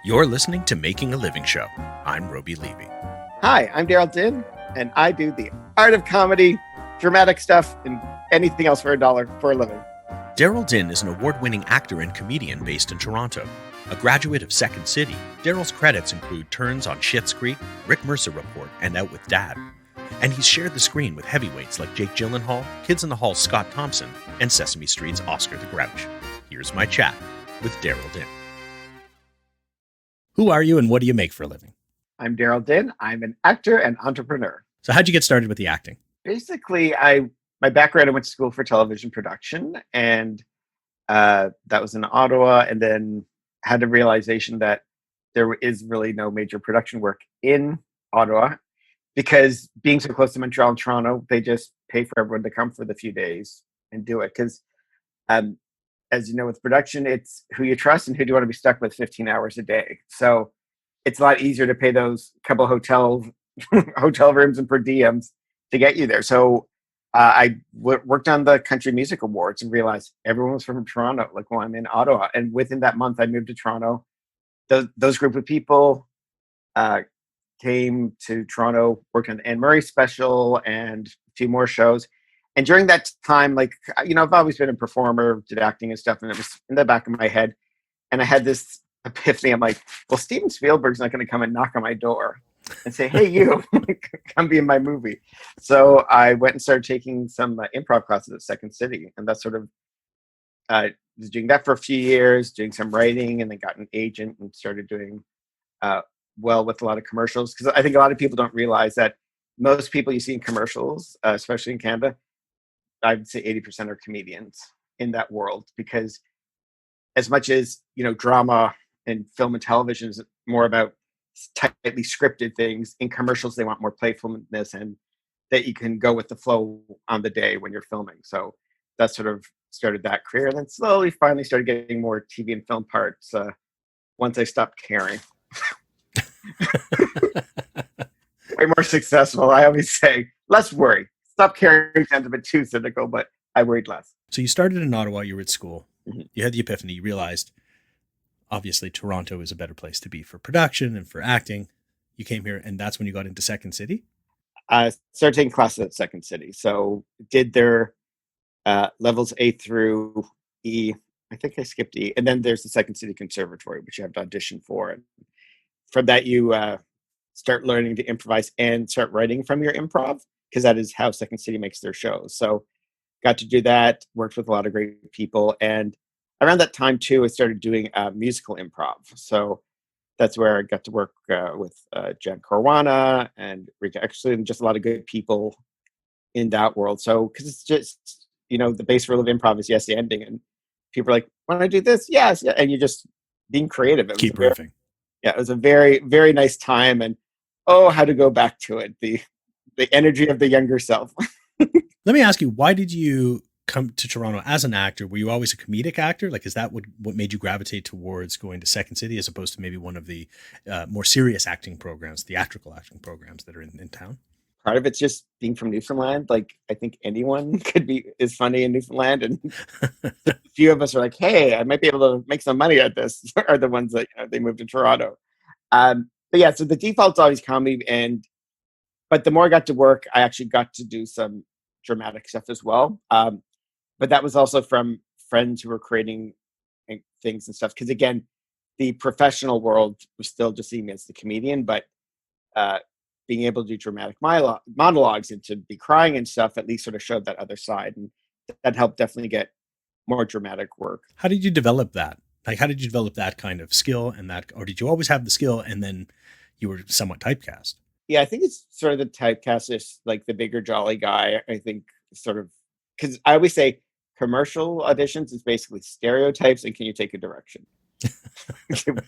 You're listening to Making a Living Show. I'm Roby Levy. Hi, I'm Darryl Dinn, and I do the art of comedy, dramatic stuff, and anything else for $1 for a living. Darryl Dinn is an award-winning actor and comedian based in Toronto. A graduate of Second City, Darryl's credits include turns on Schitt's Creek, Rick Mercer Report, and Out with Dad. And he's shared the screen with heavyweights like Jake Gyllenhaal, Kids in the Hall's Scott Thompson, and Sesame Street's Oscar the Grouch. Here's my chat with Darryl Dinn. Who are you and what do you make for a living? I'm Darryl Dinn. I'm an actor and entrepreneur. So how'd you get started with the acting? Basically, my background, I went to school for television production, and that was in Ottawa, and then had a realization that there is really no major production work in Ottawa because being so close to Montreal and Toronto, they just pay for everyone to come for the few days and do it. Because as you know, with production, it's who you trust and who do you want to be stuck with 15 hours a day. So it's a lot easier to pay those couple hotel rooms and per diems to get you there. So I worked on the Country Music Awards and realized everyone was from Toronto. Like, well, I'm in Ottawa. And within that month, I moved to Toronto. Those group of people came to Toronto, worked on the Anne Murray special and a few more shows. And during that time, like, you know, I've always been a performer, did acting and stuff, and it was in the back of my head. And I had this epiphany. I'm like, well, Steven Spielberg's not going to come and knock on my door and say, hey, you, come be in my movie. So I went and started taking some improv classes at Second City. And that's sort of, was doing that for a few years, doing some writing, and then got an agent and started doing well with a lot of commercials. Because I think a lot of people don't realize that most people you see in commercials, especially in Canada, I'd say 80% are comedians in that world, because as much as, you know, drama and film and television is more about tightly scripted things, in commercials they want more playfulness and that you can go with the flow on the day when you're filming. So that sort of started that career, and then slowly finally started getting more TV and film parts once I stopped caring. Way more successful. I always say less worry. Stop caring sounds a bit too cynical, but I worried less. So you started in Ottawa, you were at school, Mm-hmm. You had the epiphany, you realized obviously Toronto is a better place to be for production and for acting. You came here, and that's when you got into Second City? I started taking classes at Second City. So did their levels A through E. I think I skipped E. And then there's the Second City Conservatory, which you have to audition for. And from that, you start learning to improvise and start writing from your improv, because that is how Second City makes their shows. So got to do that, worked with a lot of great people. And around that time, too, I started doing musical improv. So that's where I got to work with Jen Caruana and Rita Exley, and just a lot of good people in that world. So, because it's just, you know, the base rule of improv is yes, the ending. And people are like, when I do this, yes. Yeah. And you're just being creative. Keep riffing. Yeah, it was a very, very nice time. And how to go back to it. The energy of the younger self. Let me ask you, why did you come to Toronto as an actor? Were you always a comedic actor? Like, is that what made you gravitate towards going to Second City as opposed to maybe one of the more serious acting programs, theatrical acting programs that are in town? Part of it's just being from Newfoundland. Like, I think anyone is funny in Newfoundland. And a few of us are like, hey, I might be able to make some money at this, are the ones that, you know, they moved to Toronto. But yeah, so the default's always comedy. But the more I got to work, I actually got to do some dramatic stuff as well. But that was also from friends who were creating things and stuff. Because again, the professional world was still just seeing me as the comedian, but being able to do dramatic monologues and to be crying and stuff at least sort of showed that other side. And that helped definitely get more dramatic work. How did you develop that? Like, how did you develop that kind of skill or did you always have the skill and then you were somewhat typecast? Yeah, I think it's sort of the typecast is like the bigger jolly guy. I think sort of, because I always say commercial auditions is basically stereotypes and can you take a direction?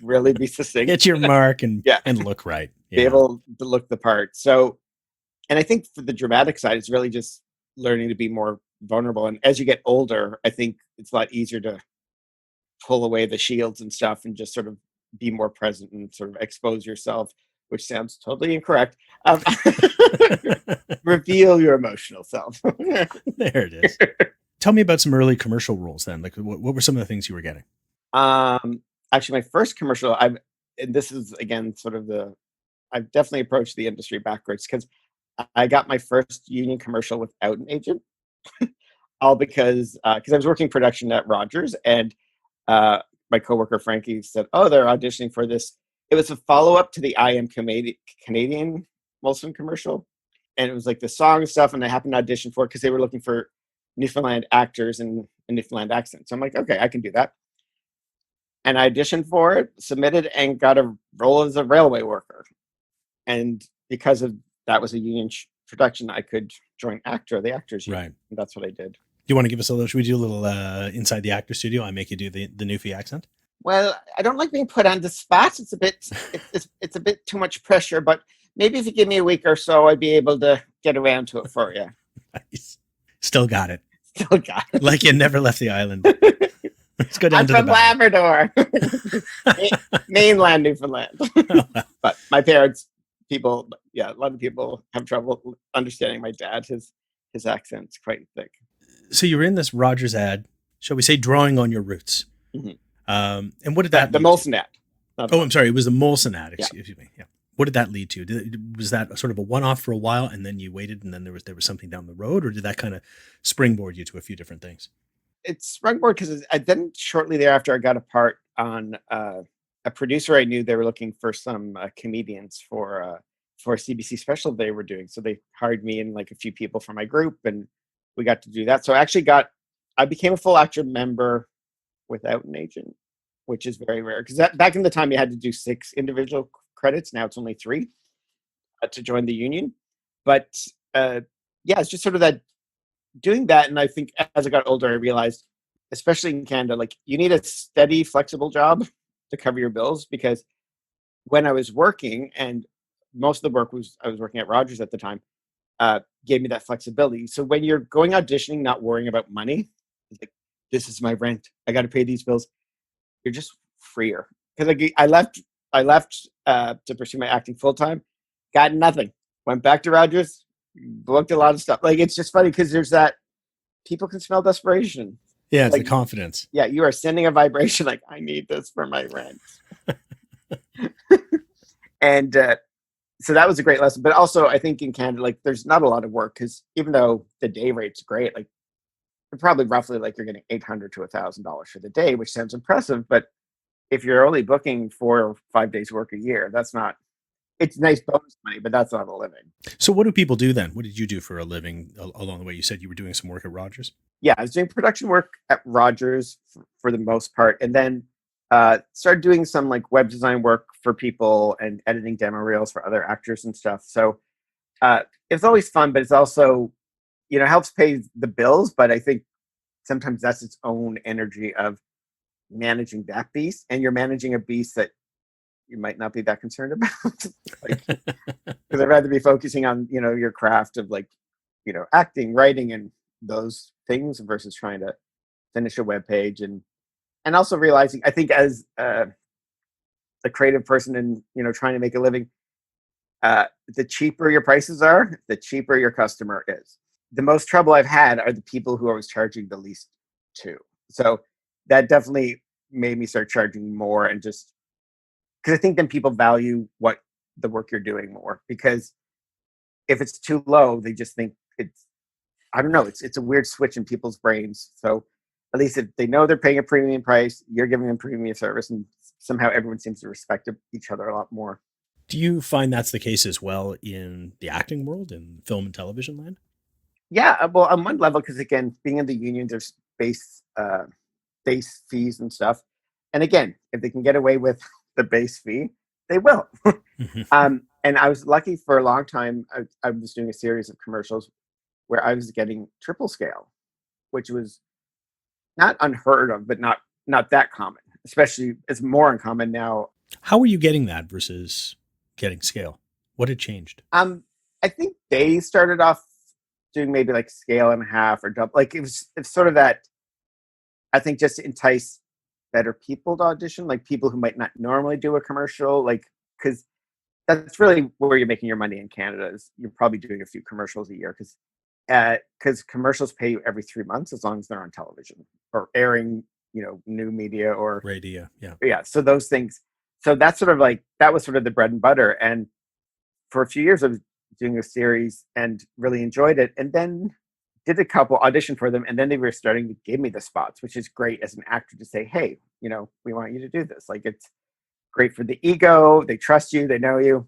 Really be succinct. Get your mark and look right. Yeah. Be able to look the part. So, and I think for the dramatic side, it's really just learning to be more vulnerable. And as you get older, I think it's a lot easier to pull away the shields and stuff and just sort of be more present and sort of expose yourself, which sounds totally incorrect. Reveal your emotional self. There it is. Tell me about some early commercial roles then. Like, what were some of the things you were getting? Actually, my first commercial, and this is again sort of I've definitely approached the industry backwards because I got my first union commercial without an agent, all because I was working production at Rogers, and my coworker Frankie said, "Oh, they're auditioning for this." It was a follow up to the I Am Canadian Molson commercial, and it was like the song and stuff. And I happened to audition for it because they were looking for Newfoundland actors and a Newfoundland accent. So I'm like, okay, I can do that. And I auditioned for it, submitted, and got a role as a railway worker. And because of that was a union production, I could join the actors union. Right. And that's what I did. Do you want to give us a little? Should we do a little inside the actor studio? I make you do the Newfie accent. Well, I don't like being put on the spot. It's a bit it's a bit too much pressure. But maybe if you give me a week or so, I'd be able to get around to it for you. Nice. Still got it. Still got it. Like you never left the island. Let's go down I'm to from the Labrador, mainland Newfoundland. But my parents, a lot of people have trouble understanding my dad. His accent's quite thick. So you were in this Rogers ad, shall we say, drawing on your roots. Mm-hmm. And what did that? The Molson ad. Oh, I'm sorry. It was the Molson ad. Excuse me. Yeah. What did that lead to? Was that sort of a one-off for a while, and then you waited, and then there was something down the road, or did that kind of springboard you to a few different things? It springboard because then shortly thereafter, I got a part on a producer I knew. They were looking for some comedians for a CBC special they were doing. So they hired me and like a few people from my group, and we got to do that. So I became a full actor member without an agent, which is very rare because back in the time you had to do 6 individual credits. Now it's only 3 to join the union. But it's just sort of that doing that. And I think as I got older, I realized, especially in Canada, like you need a steady, flexible job to cover your bills, because when I was working, and most of the work I was working at Rogers at the time, gave me that flexibility. So when you're going auditioning, not worrying about money, it's like, this is my rent, I got to pay these bills. You're just freer. Because like I left to pursue my acting full time, got nothing. Went back to Rogers, booked a lot of stuff. Like it's just funny because there's that people can smell desperation. Yeah, it's like, the confidence. Yeah, you are sending a vibration like, I need this for my rent. And so that was a great lesson. But also, I think in Canada, like, there's not a lot of work because even though the day rate's great, like, probably roughly like you're getting $800 to $1,000 for the day, which sounds impressive. But if you're only booking 4 or 5 days work a year, that's not. It's nice bonus money, but that's not a living. So what do people do then? What did you do for a living along the way? You said you were doing some work at Rogers. Yeah, I was doing production work at Rogers for the most part, and then started doing some like web design work for people and editing demo reels for other actors and stuff. So it's always fun, but it's also, helps pay the bills. But I think sometimes that's its own energy of managing that beast, and you're managing a beast that you might not be that concerned about. Because I'd rather be focusing on, your craft of like, acting, writing, and those things versus trying to finish a web page. And also realizing, I think as a creative person and, trying to make a living, the cheaper your prices are, the cheaper your customer is. The most trouble I've had are the people who I was charging the least to. So that definitely made me start charging more, and just because I think then people value what the work you're doing more, because if it's too low, they just think I don't know, it's a weird switch in people's brains. So at least if they know they're paying a premium price, you're giving them premium service, and somehow everyone seems to respect each other a lot more. Do you find that's the case as well in the acting world, in film and television land? Yeah, well, on one level, because again, being in the union, there's base fees and stuff. And again, if they can get away with the base fee, they will. And I was lucky for a long time. I was doing a series of commercials where I was getting triple scale, which was not unheard of, but not that common. Especially, it's more uncommon now. How were you getting that versus getting scale? What had changed? I think they started off doing maybe like scale and a half or double. Like it's sort of that. I think just to entice better people to audition, like people who might not normally do a commercial, like because that's really where you're making your money in Canada. Is you're probably doing a few commercials a year, because commercials pay you every 3 months as long as they're on television or airing, new media or radio. Yeah. So those things. So that's sort of like, that was sort of the bread and butter. And for a few years, I was doing a series and really enjoyed it. And then did a couple audition for them. And then they were starting to give me the spots, which is great as an actor to say, hey, we want you to do this. Like, it's great for the ego. They trust you, they know you.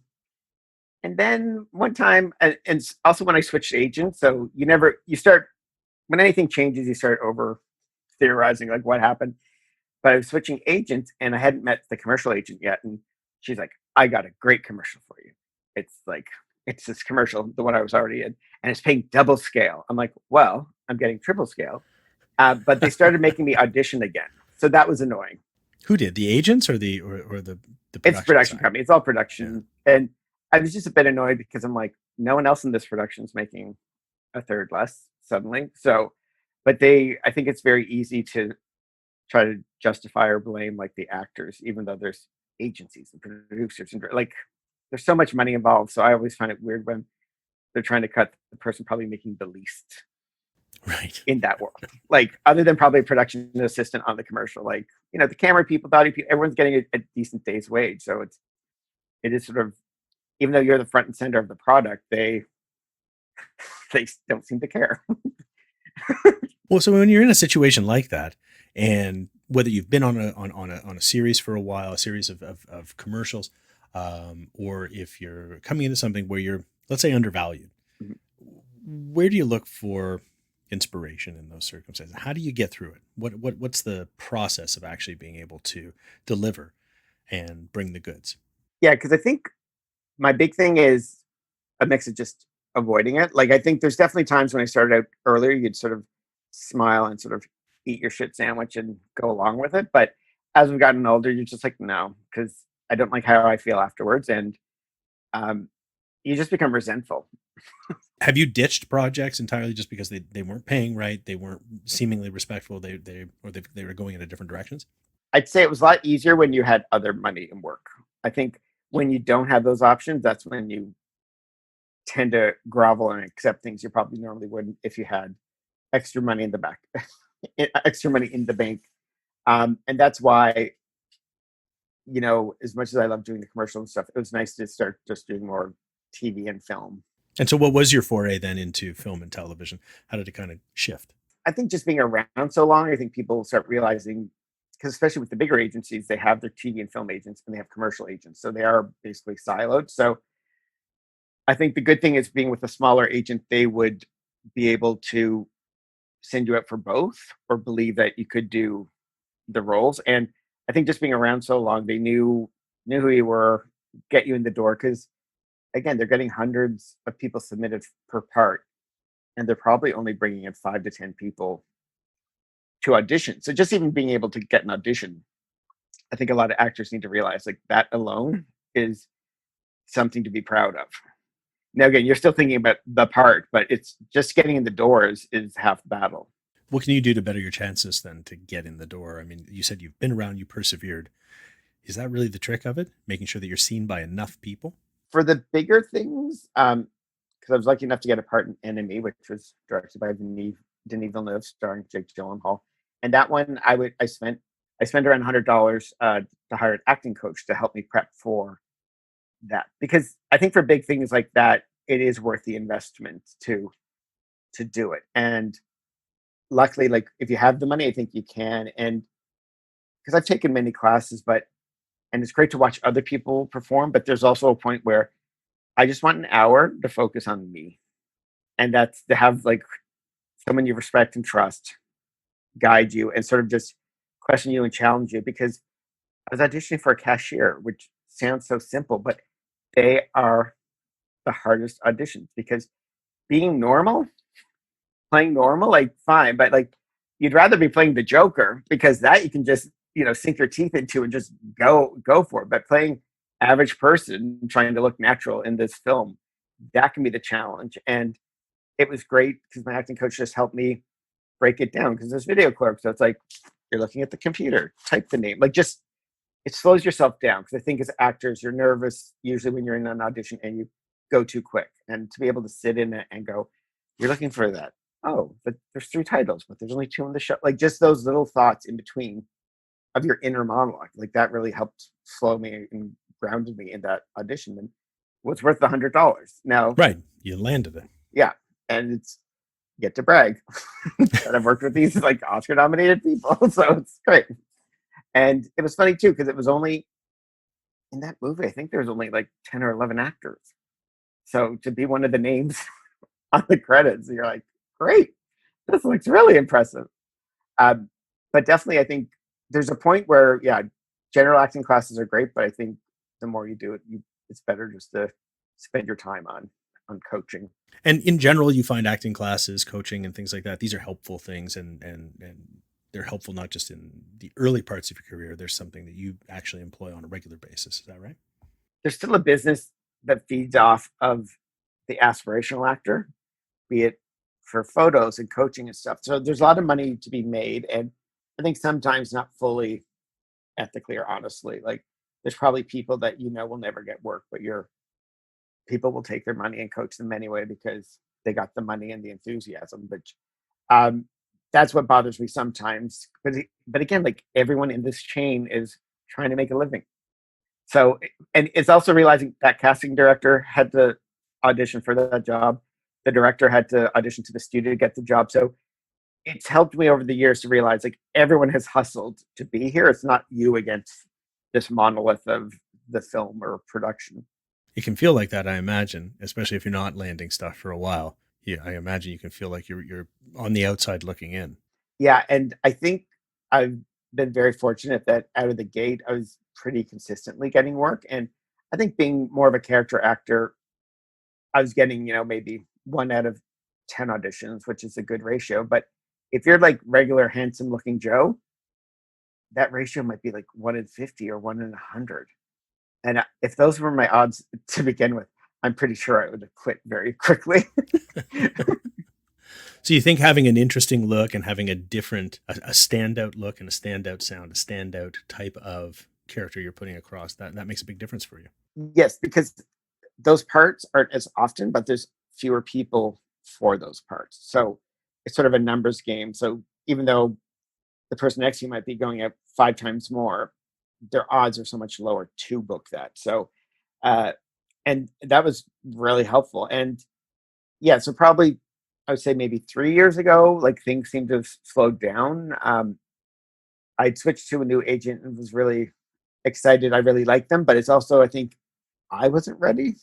And then one time, and also when I switched agents, so you start, when anything changes, you start over theorizing like what happened. But I was switching agents and I hadn't met the commercial agent yet. And she's like, I got a great commercial for you. It's like, it's this commercial, the one I was already in, and it's paying double scale. I'm like, well, I'm getting triple scale. But they started making me audition again. So that was annoying. Who did? The agents or the It's a production production side? company. It's all Yeah. production. And I was just a bit annoyed because I'm like, no one else in this production is making a third less suddenly. So, but I think it's very easy to try to justify or blame like the actors, even though there's agencies and producers and like there's so much money involved. So I always find it weird when they're trying to cut the person probably making the least Right. in that world. Like other than probably a production assistant on the commercial, like the camera people, body people, everyone's getting a decent day's wage. So it is sort of, even though you're the front and center of the product, they don't seem to care. Well, so when you're in a situation like that, and whether you've been on a series for a while, a series of commercials, or if you're coming into something where you're, let's say, undervalued, Mhm. where do you look for inspiration in those circumstances? How do you get through it? What's the process of actually being able to deliver and bring the goods? Yeah, because I think my big thing is a mix of just avoiding it. Like I think there's definitely times when I started out earlier, you'd sort of smile and sort of eat your shit sandwich and go along with it. But as we've gotten older, you're just like, no, because I don't like how I feel afterwards, and um, you just become resentful. Have you ditched projects entirely just because they weren't paying right, they weren't seemingly respectful, they were going in a different directions? I'd say it was a lot easier when you had other money and work. I think when you don't have those options, that's when you tend to grovel and accept things you probably normally wouldn't if you had extra money in the back, extra money in the bank. And that's why, as much as I love doing the commercial and stuff, it was nice to start just doing more TV and film. And so what was your foray then into film and television? How did it kind of shift? I think just being around so long, I think people start realizing, because especially with the bigger agencies, they have their TV and film agents and they have commercial agents. So they are basically siloed. So I think the good thing is being with a smaller agent, they would be able to send you up for both or believe that you could do the roles. And I think just being around so long, they knew who you were, get you in the door. Because again, they're getting hundreds of people submitted per part, and they're probably only bringing in 5 to 10 people to audition. So just even being able to get an audition, I think a lot of actors need to realize like that alone is something to be proud of. Now, again, you're still thinking about the part, but it's just getting in the doors is half the battle. What can you do to better your chances then to get in the door? I mean, you said you've been around, you persevered. Is that really the trick of it? Making sure that you're seen by enough people? For the bigger things, because I was lucky enough to get a part in Enemy, which was directed by Denis Villeneuve, starring Jake Gyllenhaal. And that one, I spent around $100 to hire an acting coach to help me prep for that, because I think for big things like that, it is worth the investment to do it. And luckily, like if you have the money, I think you can. And because I've taken many classes, and it's great to watch other people perform, but there's also a point where I just want an hour to focus on me. And that's to have like someone you respect and trust guide you and sort of just question you and challenge you. Because I was auditioning for a cashier, which sounds so simple, but they are the hardest auditions because being normal, playing normal, like fine, but like you'd rather be playing the Joker because that you can just sink your teeth into and just go for it. But playing average person trying to look natural in this film, that can be the challenge. And it was great because my acting coach just helped me break it down because there's video clerks. So it's like you're looking at the computer, type the name, like just it slows yourself down because I think as actors you're nervous usually when you're in an audition and you go too quick. And to be able to sit in it and go, you're looking for that. Oh, but there's 3 titles, but there's only 2 in the show. Like just those little thoughts in between of your inner monologue. Like that really helped slow me and grounded me in that audition, and was worth $100. Now, Right. You landed it. yeah, and it's get to brag that I've worked with these like Oscar nominated people, so it's great. And it was funny too because it was only in that movie. I think there was only like 10 or 11 actors, so to be one of the names on the credits, you're like, great, this looks really impressive. Um, but definitely, I think there's a point where, yeah, general acting classes are great, but I think the more you do it, it's better just to spend your time on coaching. And in general, you find acting classes, coaching, and things like that. These are helpful things, and they're helpful not just in the early parts of your career. There's something that you actually employ on a regular basis. Is that right? There's still a business that feeds off of the aspirational actor, be it for photos and coaching and stuff. So there's a lot of money to be made, and I think sometimes not fully ethically or honestly. Like there's probably people that will never get work, but people will take their money and coach them anyway because they got the money and the enthusiasm. But um, that's what bothers me sometimes. But again, like everyone in this chain is trying to make a living. So, and it's also realizing that casting director had to audition for that job. The director had to audition to the studio to get the job. So it's helped me over the years to realize like everyone has hustled to be here. It's not you against this monolith of the film or production. It can feel like that, I imagine, especially if you're not landing stuff for a while. Yeah, I imagine you can feel like you're on the outside looking in. Yeah, and I think I've been very fortunate that out of the gate I was pretty consistently getting work. And I think being more of a character actor, I was getting, maybe 1 out of 10 auditions, which is a good ratio. But if you're like regular handsome looking Joe, that ratio might be like 1 in 50 or 1 in 100. And if those were my odds to begin with, I'm pretty sure I would have quit very quickly. So you think having an interesting look and having a standout look and a standout sound, a standout type of character you're putting across, that makes a big difference for you. Yes, because those parts aren't as often, but there's fewer people for those parts. So it's sort of a numbers game. So even though the person next to you might be going out 5 times more, their odds are so much lower to book that. So, uh, and that was really helpful. And yeah, so probably I would say maybe 3 years ago, like things seemed to have slowed down. I'd switched to a new agent and was really excited. I really liked them, but it's also, I think I wasn't ready,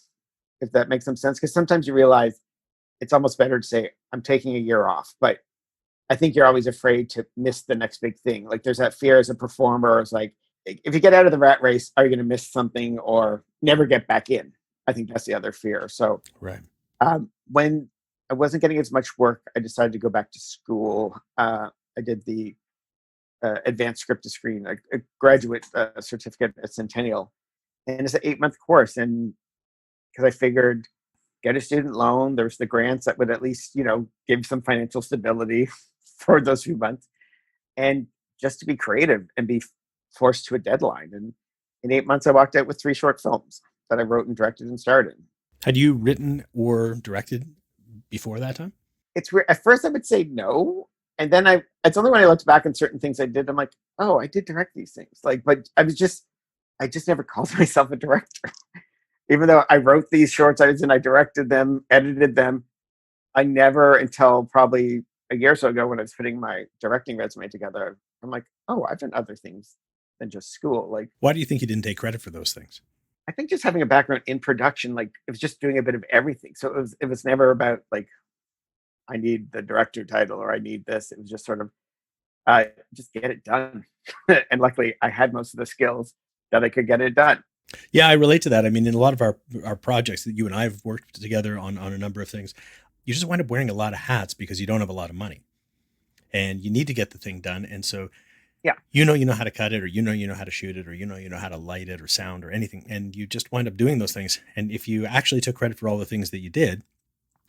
if that makes some sense. Because sometimes you realize it's almost better to say, I'm taking a year off. But I think you're always afraid to miss the next big thing. Like there's that fear as a performer. It's like, if you get out of the rat race, are you going to miss something or never get back in? I think that's the other fear. So Right. when I wasn't getting as much work, I decided to go back to school. I did the advanced script to screen, a graduate certificate at Centennial. And it's an 8-month course. And because I figured get a student loan, there's the grants that would at least, give some financial stability for those few months. And just to be creative and be forced to a deadline. And in 8 months, I walked out with 3 short films that I wrote and directed and starred in. Had you written or directed before that time? It's weird. At first, I would say no. And then it's only when I looked back on certain things I did, I'm like, oh, I did direct these things. Like, but I just never called myself a director. Even though I wrote these shorts, I directed them, edited them. I never, until probably a year or so ago when I was putting my directing resume together, I'm like, oh, I've done other things than just school. Like, why do you think you didn't take credit for those things? I think just having a background in production, like it was just doing a bit of everything. So it was never about like, I need the director title or I need this. It was just sort of just get it done. And luckily I had most of the skills that I could get it done. Yeah, I relate to that. I mean, in a lot of our projects that you and I have worked together on a number of things, you just wind up wearing a lot of hats because you don't have a lot of money and you need to get the thing done. And so, yeah, you know how to cut it, or you know how to shoot it, or you know how to light it or sound or anything. And you just wind up doing those things. And if you actually took credit for all the things that you did,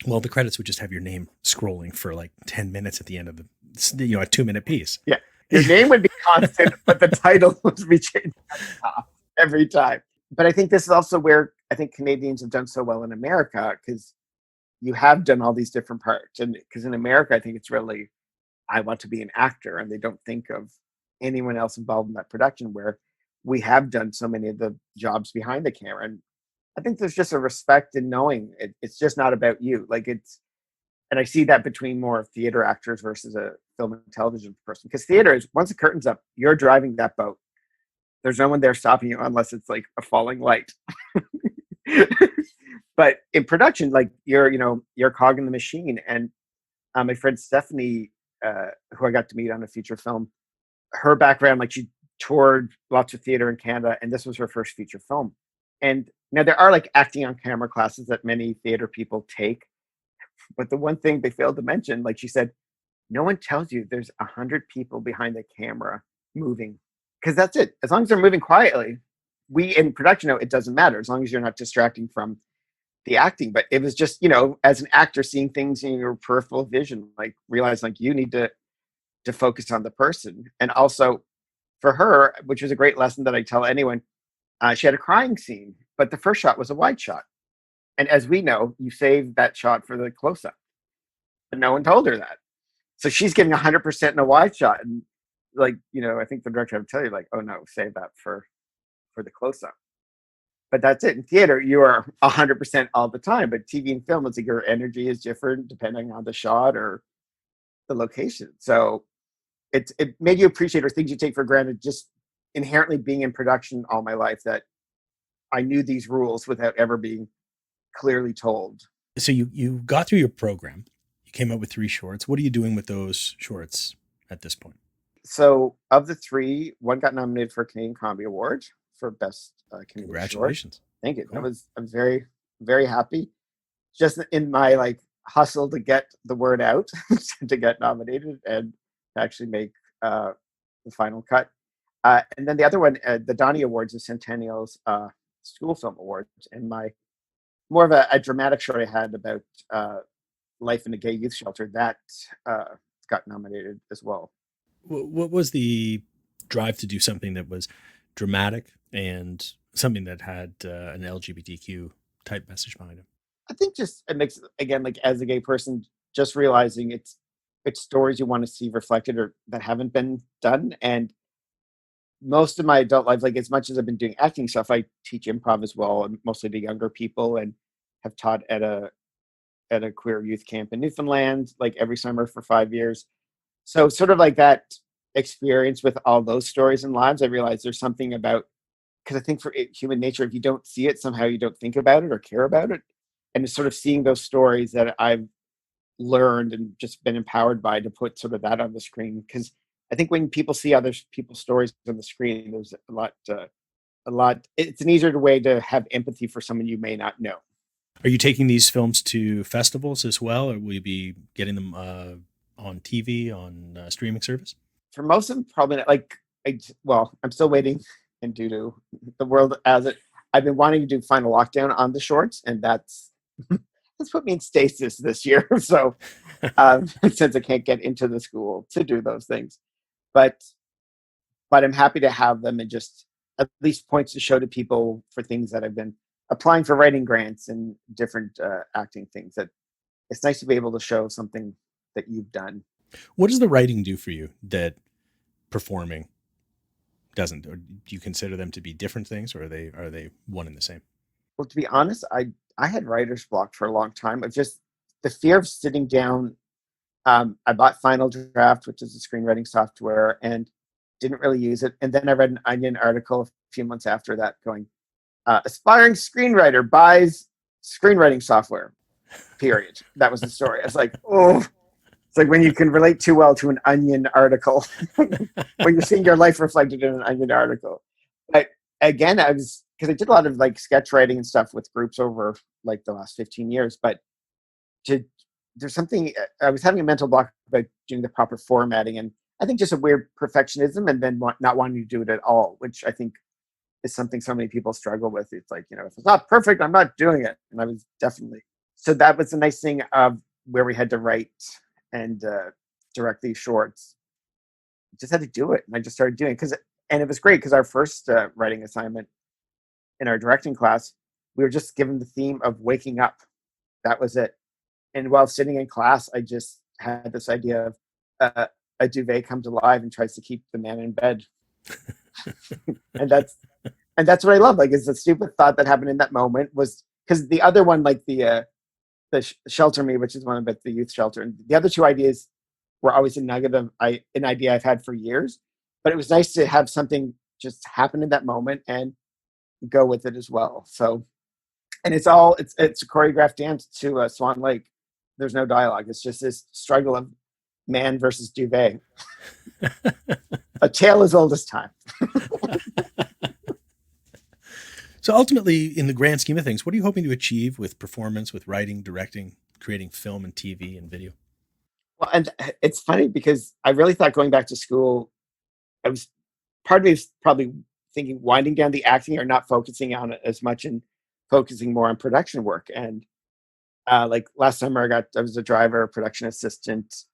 well, the credits would just have your name scrolling for like 10 minutes at the end of a 2-minute piece. Yeah. Your name would be constant, but the title would be changed every time. But I think this is also where I think Canadians have done so well in America, because you have done all these different parts. And because in America, I think it's really, I want to be an actor, and they don't think of anyone else involved in that production, where we have done so many of the jobs behind the camera. And I think there's just a respect in knowing it's just not about you. Like and I see that between more theater actors versus a film and television person. Because theater is, once the curtain's up, you're driving that boat. There's no one there stopping you unless it's like a falling light. But in production, like you're a cog in the machine. And my friend Stephanie, who I got to meet on a feature film, her background, like she toured lots of theater in Canada, and this was her first feature film. And now there are like acting on camera classes that many theater people take, but the one thing they failed to mention, like she said, no one tells you there's 100 people behind the camera moving, because that's it. As long as they're moving quietly, we in production know it doesn't matter as long as you're not distracting from the acting. But it was just, as an actor, seeing things in your peripheral vision, like realize like you need to focus on the person. And also for her, which was a great lesson that I tell anyone, she had a crying scene, but the first shot was a wide shot. And as we know, you save that shot for the close up. But no one told her that. So she's getting 100% in a wide shot. And like, I think the director would tell you like, oh no, save that for the close up. But that's it. In theater, you are 100% all the time. But TV and film, it's like your energy is different depending on the shot or the location. So it made you appreciate, or things you take for granted, just inherently being in production all my life, that I knew these rules without ever being clearly told. So you got through your program. You came up with 3 shorts. What are you doing with those shorts at this point? So of the 3, one got nominated for a Canadian Comedy Award for Best Canadian Congratulations. Short. Thank you. Cool. I'm very, very happy. Just in my like hustle to get the word out to get nominated and to actually make the final cut. And then the other one, the Donny Awards, the Centennial's School Film Awards, and my more of a dramatic short I had about life in a gay youth shelter, that got nominated as well. What was the drive to do something that was dramatic and something that had an LGBTQ type message behind it? I think just it makes, again, like as a gay person, just realizing it's stories you want to see reflected or that haven't been done. And most of my adult life, like as much as I've been doing acting stuff, I teach improv as well, and mostly to younger people, and have taught at a queer youth camp in Newfoundland, like every summer for 5 years. So sort of like that experience with all those stories and lives, I realized there's something about, because I think for human nature, if you don't see it, somehow you don't think about it or care about it. And it's sort of seeing those stories that I've learned and just been empowered by, to put sort of that on the screen. Because I think when people see other people's stories on the screen, there's a lot. It's an easier way to have empathy for someone you may not know. Are you taking these films to festivals as well, or will you be getting them on TV, on streaming service? For most of them, probably not. Like, I'm still waiting, and due to the world as it, I've been wanting to do Final Lockdown on the shorts, and that's put me in stasis this year. So since I can't get into the school to do those things, but I'm happy to have them, and just at least points to show to people for things that I've been applying for writing grants and different acting things. That it's nice to be able to show something that you've done. What does the writing do for you that performing doesn't? Or do you consider them to be different things, or are they one and the same? Well, to be honest, I had writer's block for a long time of just the fear of sitting down. I bought Final Draft, which is a screenwriting software, and didn't really use it. And then I read an Onion article a few months after that going, aspiring screenwriter buys screenwriting software, period. That was the story. I was like, oh, it's like when you can relate too well to an Onion article, when you're seeing your life reflected in an Onion article. But again, because I did a lot of like sketch writing and stuff with groups over like the last 15 years, but there's something, I was having a mental block about doing the proper formatting, and I think just a weird perfectionism, and then not wanting to do it at all, which I think is something so many people struggle with. It's like, if it's not perfect, I'm not doing it. And I was definitely. So that was the nice thing of where we had to write and direct these shorts. Just had to do it. And I just started doing it. And it was great because our first writing assignment in our directing class, we were just given the theme of waking up. That was it. And while sitting in class, I just had this idea of a duvet comes alive and tries to keep the man in bed. and that's what I love. Like, it's a stupid thought that happened in that moment, was because the other one, like the Shelter Me, which is one about the youth shelter, and the other two ideas were always a nugget of an idea I've had for years. But it was nice to have something just happen in that moment and go with it as well. So, and it's a choreographed dance to Swan Lake. There's no dialogue. It's just this struggle of man versus duvet. A tale as old as time. So ultimately, in the grand scheme of things, what are you hoping to achieve with performance, with writing, directing, creating film and TV and video? Well, and it's funny because I really thought going back to school, part of me was probably thinking winding down the acting or not focusing on it as much and focusing more on production work. And like last summer, I was a driver, production assistant,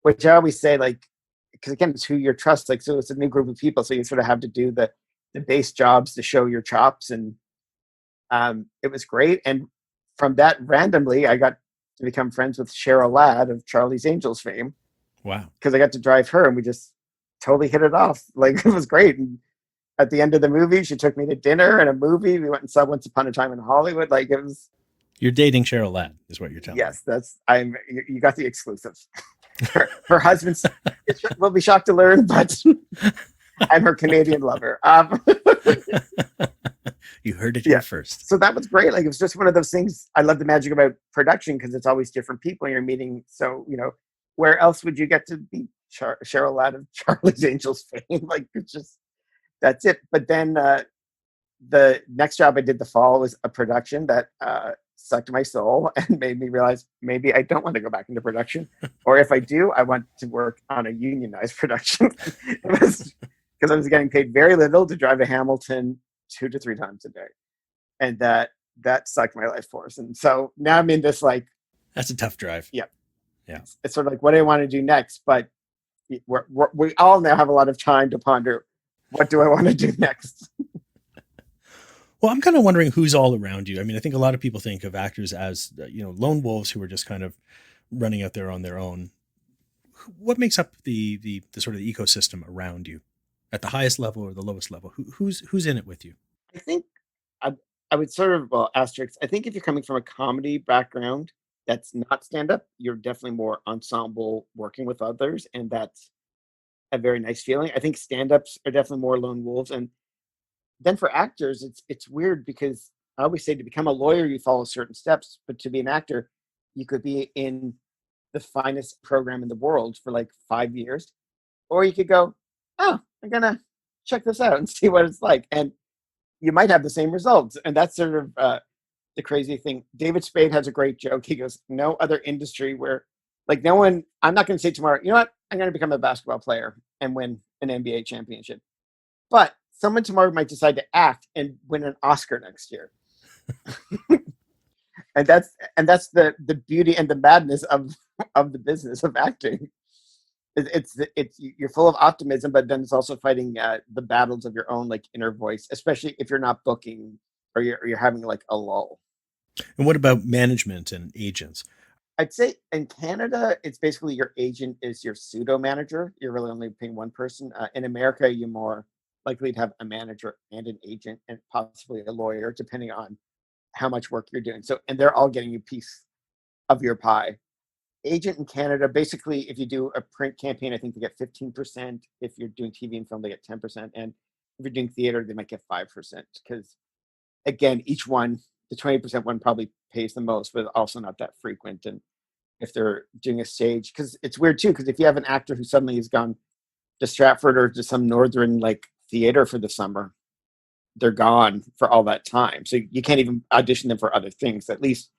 which I always say, like, because again, it's who you trust. Like, so it's a new group of people, so you sort of have to do the base jobs to show your chops, and it was great. And from that, randomly, I got to become friends with Cheryl Ladd of Charlie's Angels fame. Wow! Because I got to drive her, and we just totally hit it off. Like, it was great. And at the end of the movie, she took me to dinner and a movie. We went and saw Once Upon a Time in Hollywood. Like, it was. You're dating Cheryl Ladd, is what you're telling me. Yes, you got the exclusives. Her husband will be shocked to learn, but I'm her Canadian lover. You heard it here first. So that was great. Like, it was just one of those things. I love the magic about production because it's always different people you're meeting. So, where else would you get to be Cheryl Ladd of Charlie's Angels fame? Like, it's just, that's it. But then the next job I did the fall was a production that sucked my soul and made me realize maybe I don't want to go back into production, or if I do, I want to work on a unionized production. It was because I was getting paid very little to drive to Hamilton 2 to 3 times a day, and that sucked my life force. And so now I'm in this, like, that's a tough drive. Yeah. It's sort of like, what do I want to do next? But we all now have a lot of time to ponder, what do I want to do next? Well, I'm kind of wondering who's all around you. I mean, I think a lot of people think of actors as, lone wolves who are just kind of running out there on their own. What makes up the sort of the ecosystem around you at the highest level or the lowest level? Who's in it with you? I think I would sort of, well, asterisk. I think if you're coming from a comedy background that's not stand-up, you're definitely more ensemble, working with others, and that's a very nice feeling. I think stand-ups are definitely more lone wolves. And then for actors, it's weird because I always say to become a lawyer, you follow certain steps, but to be an actor, you could be in the finest program in the world for like 5 years, or you could go, oh, I'm gonna check this out and see what it's like, and you might have the same results. And that's sort of the crazy thing. David Spade has a great joke. He goes, no other industry where, like, no one, I'm not going to say tomorrow, you know what, I'm going to become a basketball player and win an NBA championship. But someone tomorrow might decide to act and win an Oscar next year. and that's the beauty and the madness of the business of acting. It's you're full of optimism, but then it's also fighting the battles of your own, like, inner voice, especially if you're not booking or you're having like a lull. And what about management and agents? I'd say in Canada, it's basically your agent is your pseudo manager. You're really only paying one person. In America, you're more likely to have a manager and an agent and possibly a lawyer, depending on how much work you're doing. So, and they're all getting a piece of your pie. Agent in Canada, basically, if you do a print campaign, I think they get 15%. If you're doing TV and film, they get 10%. And if you're doing theater, they might get 5%. Because again, each one, the 20% one probably pays the most, but also not that frequent. And if they're doing a stage, because it's weird too, because if you have an actor who suddenly has gone to Stratford or to some northern like theater for the summer, they're gone for all that time. So you can't even audition them for other things. At least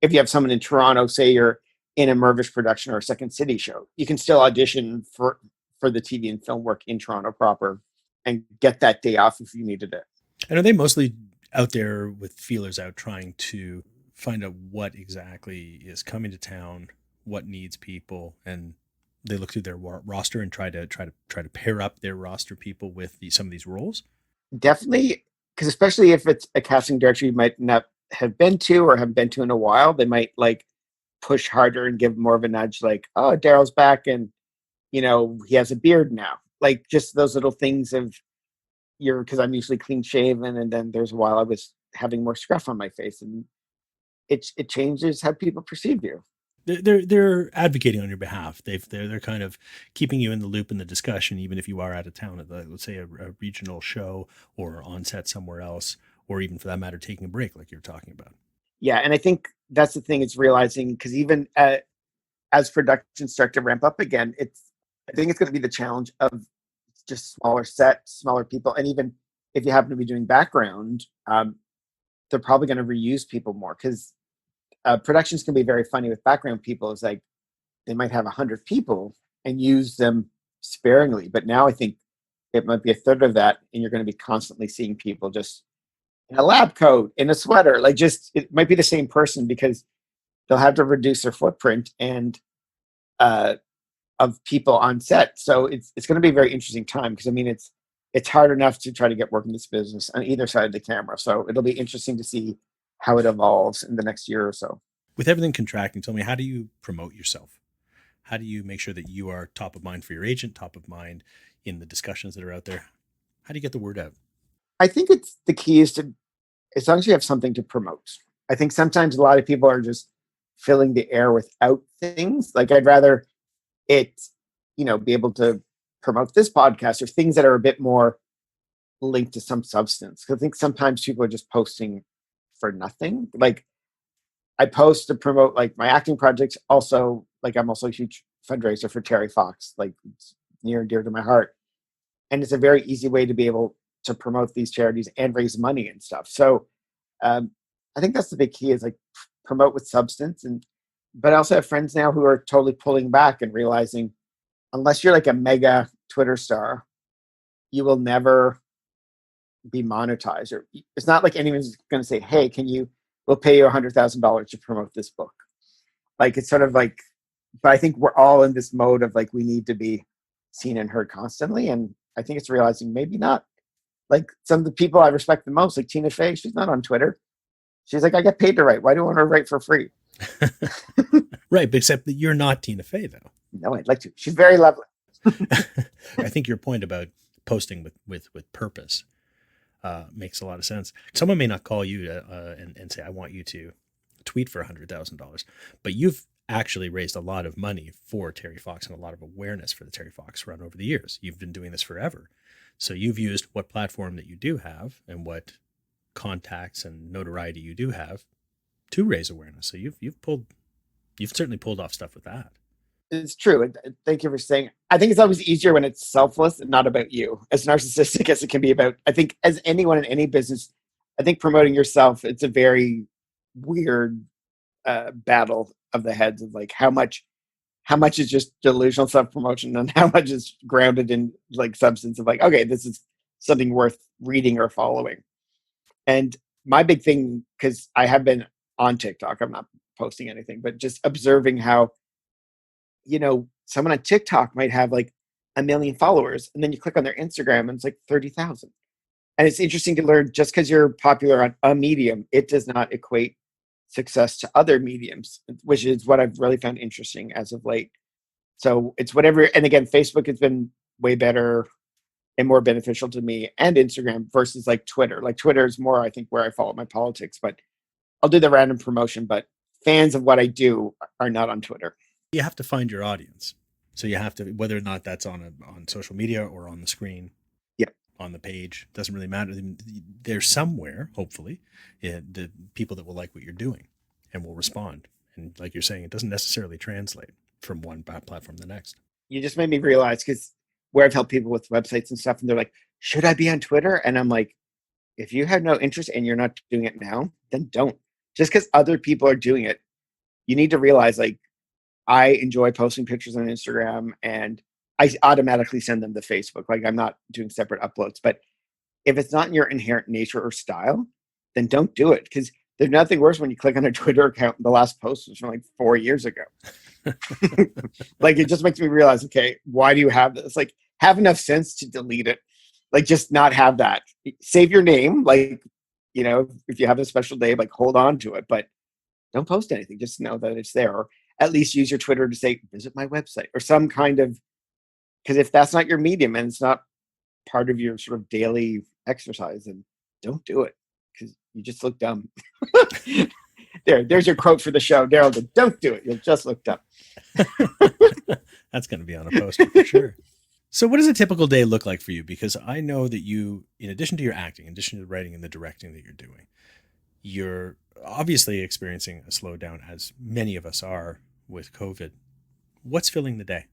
if you have someone in Toronto, say you're in a Mervish production or a Second City show, you can still audition for the TV and film work in Toronto proper and get that day off if you needed it. And are they mostly out there with feelers out trying to find out what exactly is coming to town, what needs people, and they look through their roster and try to pair up their roster people with some of these roles? Definitely, because especially if it's a casting director you might not have been to or haven't been to in a while, they might like push harder and give more of a nudge, like, oh, Darryl's back and he has a beard now. Like just those little things of because I'm usually clean shaven, and then there's a while I was having more scruff on my face, and it changes how people perceive you. They're advocating on your behalf. They're kind of keeping you in the loop in the discussion, even if you are out of town at let's say a regional show or on set somewhere else, or even for that matter taking a break like you're talking about. Yeah, and I think that's the thing. It's realizing, because even as productions start to ramp up again, I think it's going to be the challenge of just smaller sets, smaller people, and even if you happen to be doing background, they're probably going to reuse people more, because productions can be very funny with background people. It's like they might have 100 people and use them sparingly, but now I think it might be a third of that, and you're going to be constantly seeing people just in a lab coat, in a sweater, like just it might be the same person, because they'll have to reduce their footprint and of people on set. So it's going to be a very interesting time, because I mean it's hard enough to try to get work in this business on either side of the camera. So it'll be interesting to see how it evolves in the next year or so. With everything contracting, tell me, how do you promote yourself? How do you make sure that you are top of mind for your agent, top of mind in the discussions that are out there? How do you get the word out? I think the key is to, as long as you have something to promote. I think sometimes a lot of people are just filling the air without things. Like I'd rather it, be able to promote this podcast or things that are a bit more linked to some substance. Because I think sometimes people are just posting for nothing. Like I post to promote like my acting projects. Also, like I'm also a huge fundraiser for Terry Fox. Like it's near and dear to my heart, and it's a very easy way to be able to promote these charities and raise money and stuff. So I think that's the big key, is like promote with substance. But I also have friends now who are totally pulling back and realizing, unless you're like a mega Twitter star, you will never be monetized. Or it's not like anyone's going to say, "Hey, we'll pay you $100,000 to promote this book." Like it's sort of like, but I think we're all in this mode of like we need to be seen and heard constantly, and I think it's realizing maybe not. Like some of the people I respect the most, like Tina Fey, she's not on Twitter. She's like, I get paid to write. Why do I want to write for free? Right, but except that you're not Tina Fey, though. No, I'd like to. She's very lovely. I think your point about posting with purpose makes a lot of sense. Someone may not call you and say, I want you to tweet for $100,000, but you've actually raised a lot of money for Terry Fox and a lot of awareness for the Terry Fox run over the years. You've been doing this forever. So you've used what platform that you do have and what contacts and notoriety you do have to raise awareness. So you've certainly pulled off stuff with that. It's true. And thank you for saying. I think it's always easier when it's selfless and not about you, as narcissistic as it can be about. I think as anyone in any business, I think promoting yourself, it's a very weird battle of the heads of like how much is just delusional self-promotion and how much is grounded in like substance of like, okay, this is something worth reading or following. And my big thing, because I have been on TikTok, I'm not posting anything, but just observing how, someone on TikTok might have like 1 million followers, and then you click on their Instagram and it's like 30,000. And it's interesting to learn, just because you're popular on a medium, it does not equate success to other mediums, which is what I've really found interesting as of late. So it's whatever. And again, Facebook has been way better and more beneficial to me, and Instagram versus like Twitter. Like Twitter is more, I think, where I follow my politics, but I'll do the random promotion. But fans of what I do are not on Twitter. You have to find your audience. So you have to, whether or not that's on social media or on the screen, on the page, doesn't really matter. There's somewhere, hopefully, the people that will like what you're doing and will respond. And like you're saying, it doesn't necessarily translate from one platform to the next. You just made me realize, because where I've helped people with websites and stuff, and they're like, should I be on Twitter? And I'm like, if you have no interest and you're not doing it now, then don't. Just because other people are doing it, you need to realize, like, I enjoy posting pictures on Instagram, and I automatically send them to Facebook. Like I'm not doing separate uploads, but if it's not in your inherent nature or style, then don't do it. Because there's nothing worse when you click on a Twitter account and the last post was from like 4 years ago. Like it just makes me realize, okay, why do you have this? Like have enough sense to delete it. Like just not have that. Save your name. Like, if you have a special day, like hold on to it, but don't post anything. Just know that it's there. Or at least use your Twitter to say, visit my website or some kind of Because if that's not your medium and it's not part of your sort of daily exercise, then don't do it because you just look dumb. There's your quote for the show, Darryl. Don't do it. You'll just look dumb. That's going to be on a poster for sure. So what does a typical day look like for you? Because I know that you, in addition to your acting, in addition to the writing and the directing that you're doing, you're obviously experiencing a slowdown, as many of us are with COVID. What's filling the day?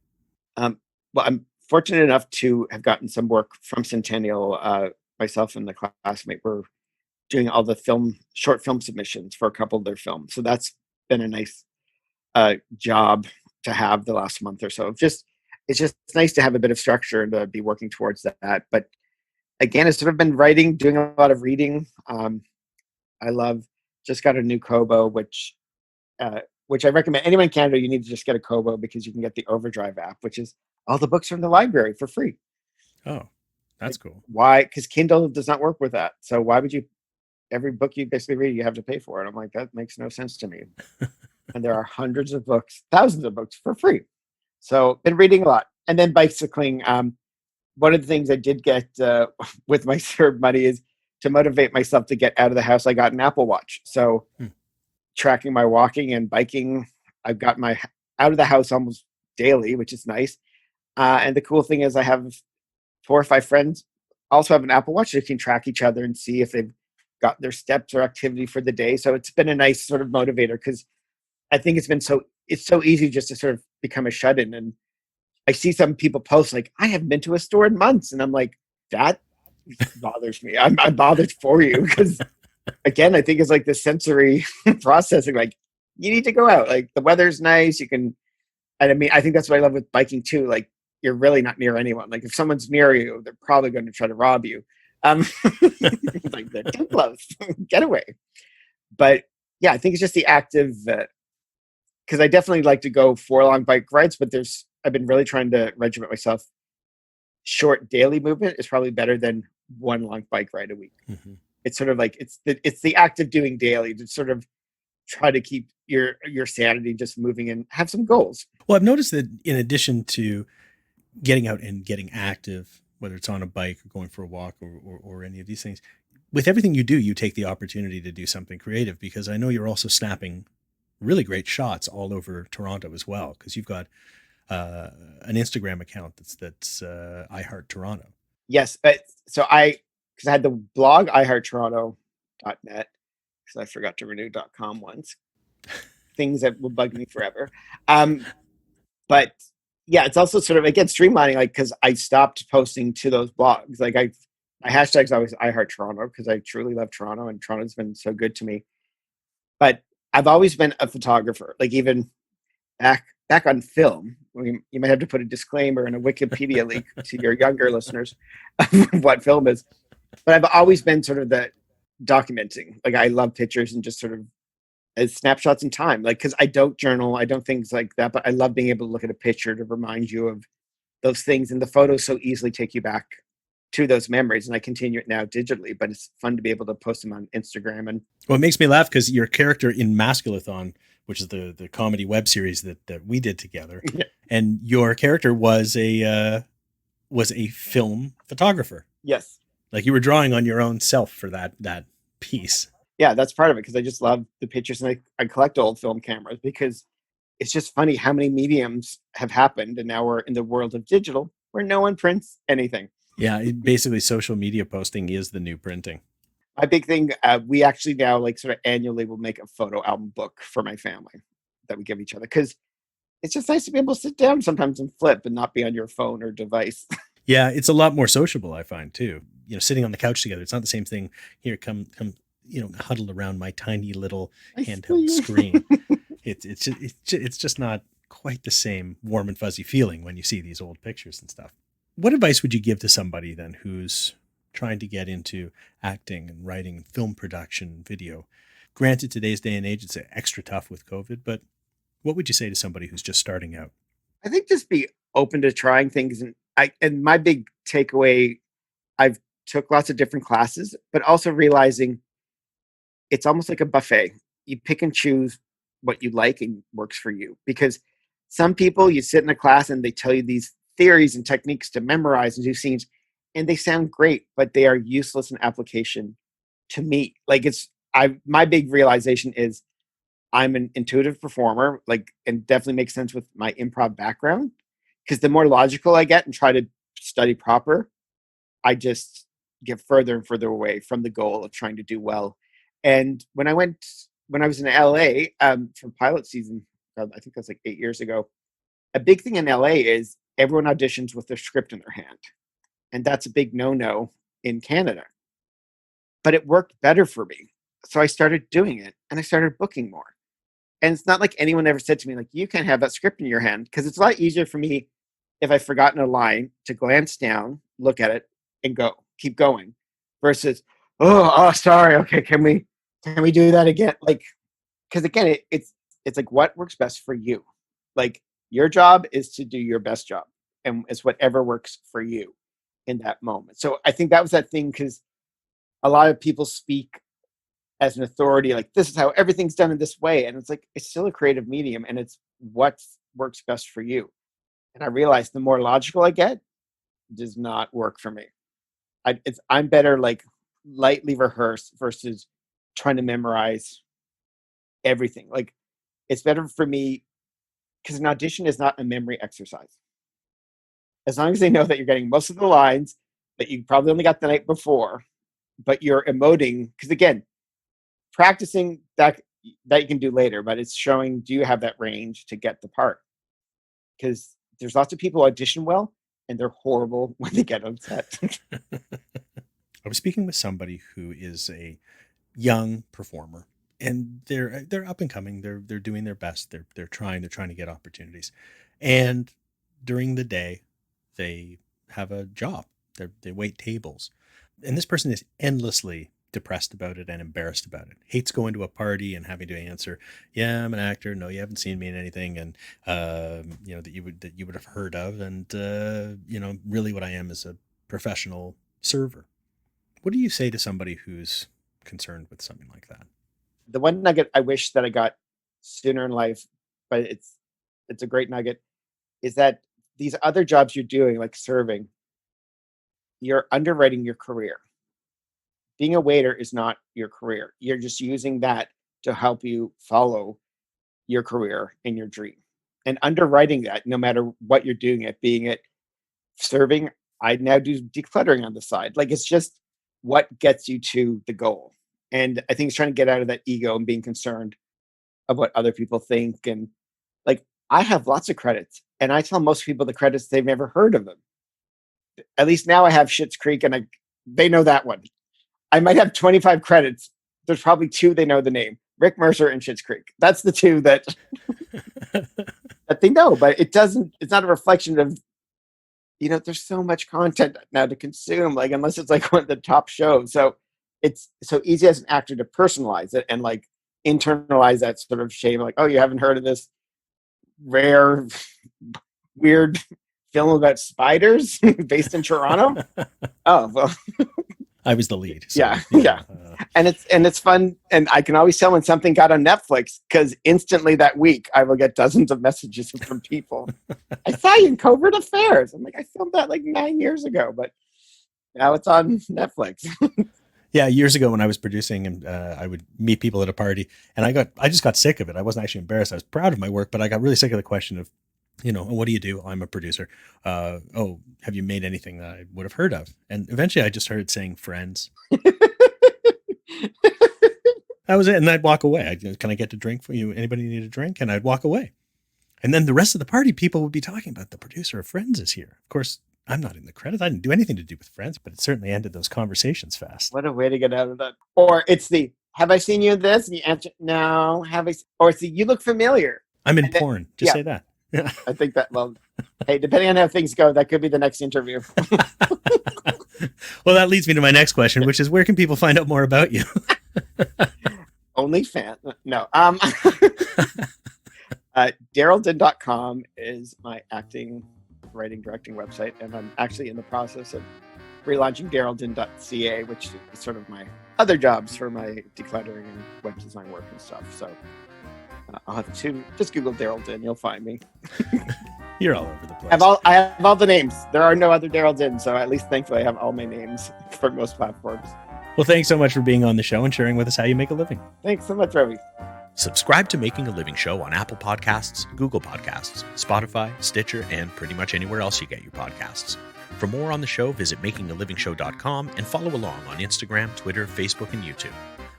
Well, I'm fortunate enough to have gotten some work from Centennial. Myself and the classmate were doing all the short film submissions for a couple of their films. So that's been a nice job to have the last month or so. It's just nice to have a bit of structure and to be working towards that. But again, it's sort of been writing, doing a lot of reading. I just got a new Kobo, which I recommend anyone in Canada. You need to just get a Kobo because you can get the Overdrive app, which is all the books from the library for free. Oh, that's cool. Why? Because Kindle does not work with that. So why would you? Every book you basically read, you have to pay for it. I'm like, that makes no sense to me. And there are hundreds of books, thousands of books for free. So been reading a lot. And then bicycling. One of the things I did get with my CERB money is to motivate myself to get out of the house. I got an Apple Watch. So tracking my walking and biking, I've got my out of the house almost daily, which is nice. And the cool thing is I have 4 or 5 friends also have an Apple Watch. They can track each other and see if they've got their steps or activity for the day. So it's been a nice sort of motivator because I think it's so easy just to sort of become a shut-in. And I see some people post like, I haven't been to a store in months. And I'm like, that bothers me. I'm bothered for you because again, I think it's like the sensory processing, like you need to go out. Like the weather's nice. And I mean, I think that's what I love with biking too. Like you're really not near anyone. Like if someone's near you, they're probably going to try to rob you. Like they're too close. Get away. But yeah, I think it's just the active, because I definitely like to go for long bike rides, but I've been really trying to regiment myself. Short daily movement is probably better than one long bike ride a week. Mm-hmm. It's sort of like it's the act of doing daily to sort of try to keep your sanity just moving and have some goals. Well, I've noticed that in addition to getting out and getting active, whether it's on a bike or going for a walk or any of these things, with everything you do, you take the opportunity to do something creative, because I know you're also snapping really great shots all over Toronto as well, because you've got an Instagram account that's I Heart Toronto. Yes. Because I had the blog iHeartToronto.net because I forgot to renew .com once. Things that will bug me forever. But yeah, it's also sort of, again, streamlining, like, because I stopped posting to those blogs. Like my hashtag's always iHeartToronto because I truly love Toronto and Toronto's been so good to me. But I've always been a photographer, like even back on film. You might have to put a disclaimer and a Wikipedia link to your younger listeners of what film is. But I've always been sort of the documenting. Like I love pictures and just sort of as snapshots in time. Like, because I don't journal, I don't things like that, but I love being able to look at a picture to remind you of those things. And the photos so easily take you back to those memories. And I continue it now digitally, but it's fun to be able to post them on Instagram. And well, it makes me laugh because your character in Masculathon, which is the comedy web series that we did together, yeah. And your character was a film photographer. Yes. Like you were drawing on your own self for that piece. Yeah, that's part of it, because I just love the pictures, and I collect old film cameras because it's just funny how many mediums have happened, and now we're in the world of digital where no one prints anything. Yeah, basically social media posting is the new printing. My big thing, we actually now like sort of annually will make a photo album book for my family that we give each other, because it's just nice to be able to sit down sometimes and flip and not be on your phone or device. Yeah, it's a lot more sociable, I find too. Sitting on the couch together, it's not the same thing. Here, come huddle around my tiny little handheld screen. It's just not quite the same warm and fuzzy feeling when you see these old pictures and stuff. What advice would you give to somebody then who's trying to get into acting and writing, film production, video? Granted, today's day and age, it's extra tough with COVID, but what would you say to somebody who's just starting out? I think just be open to trying things. And my big takeaway, I've took lots of different classes, but also realizing it's almost like a buffet. You pick and choose what you like and works for you. Because some people, you sit in a class and they tell you these theories and techniques to memorize and do scenes, and they sound great, but they are useless in application to me. Like my big realization is I'm an intuitive performer, like, and definitely makes sense with my improv background. Because the more logical I get and try to study proper, I just get further and further away from the goal of trying to do well. And when I was in LA for pilot season, I think that's like 8 years ago, a big thing in LA is everyone auditions with their script in their hand. And that's a big no-no in Canada. But it worked better for me. So I started doing it and I started booking more. And it's not like anyone ever said to me, like, you can't have that script in your hand, because it's a lot easier for me if I've forgotten a line to glance down, look at it, and keep going, versus, oh, sorry, okay, can we do that again? Like, because again, it's like what works best for you. Like, your job is to do your best job, and it's whatever works for you in that moment. So I think that was that thing, because a lot of people speak as an authority, like, this is how everything's done in this way, and it's like, it's still a creative medium, and it's what works best for you. And I realized the more logical I get, it does not work for me. I'm better like lightly rehearse versus trying to memorize everything. Like, it's better for me, because an audition is not a memory exercise. As long as they know that you're getting most of the lines that you probably only got the night before, but you're emoting, because again, practicing that you can do later, but it's showing, do you have that range to get the part? Because there's lots of people audition well and they're horrible when they get on set. I was speaking with somebody who is a young performer, and they're up and coming. They're doing their best. They're trying to get opportunities, and during the day, they have a job. They wait tables, and this person is endlessly depressed about it and embarrassed about it. Hates going to a party and having to answer, "Yeah, I'm an actor. No, you haven't seen me in anything," and that you would have heard of, and really what I am is a professional server. What do you say to somebody who's concerned with something like that? The one nugget I wish that I got sooner in life, but it's a great nugget, is that these other jobs you're doing, like serving, you're underwriting your career. Being a waiter is not your career. You're just using that to help you follow your career and your dream. And underwriting that, no matter what you're doing it, being it serving, I now do decluttering on the side. Like, it's just what gets you to the goal. And I think it's trying to get out of that ego and being concerned of what other people think. And like, I have lots of credits, and I tell most people the credits, they've never heard of them. At least now I have Schitt's Creek, and they know that one. I might have 25 credits. There's probably 2 they know the name: Rick Mercer and Schitt's Creek. That's the 2 that that they know. But it's not a reflection of, there's so much content now to consume, like, unless it's like one of the top shows. So it's so easy as an actor to personalize it and like internalize that sort of shame. Like, oh, you haven't heard of this rare, weird film about spiders based in Toronto? Oh, well. I was the lead. So, yeah. And it's fun. And I can always tell when something got on Netflix, because instantly that week I will get dozens of messages from people. I saw you in Covert Affairs. I'm like, I filmed that like 9 years ago, but now it's on Netflix. Yeah, years ago when I was producing, and I would meet people at a party, and I just got sick of it. I wasn't actually embarrassed. I was proud of my work, but I got really sick of the question of, what do you do? I'm a producer. Oh, have you made anything that I would have heard of? And eventually I just started saying friends. That was it. And I'd walk away. Can I get a drink for you? Anybody need a drink? And I'd walk away. And then the rest of the party, people would be talking about the producer of Friends is here. Of course, I'm not in the credits. I didn't do anything to do with Friends, but it certainly ended those conversations fast. What a way to get out of that. Or it's the, have I seen you in this? And you answer, no. Or it's the, you look familiar. I'm in porn. Just say that. Yeah. I think that, hey, depending on how things go, that could be the next interview. Well, that leads me to my next question, which is, where can people find out more about you? OnlyFans. No. DarrylDinn.com is my acting, writing, directing website. And I'm actually in the process of relaunching DarrylDinn.ca, which is sort of my other jobs for my decluttering and web design work and stuff. So I'll have to just Google Darryl Dinn. You'll find me. You're all over the place. I have all the names. There are no other Darryl Dinn, so at least thankfully I have all my names for most platforms. Well, thanks so much for being on the show and sharing with us how you make a living. Thanks so much, Robbie. Subscribe to Making a Living Show on Apple Podcasts, Google Podcasts, Spotify, Stitcher, and pretty much anywhere else you get your podcasts. For more on the show, visit makingalivingshow.com and follow along on Instagram, Twitter, Facebook, and YouTube.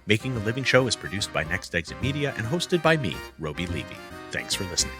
Making a Living Show is produced by Next Exit Media and hosted by me, Roby Levy. Thanks for listening.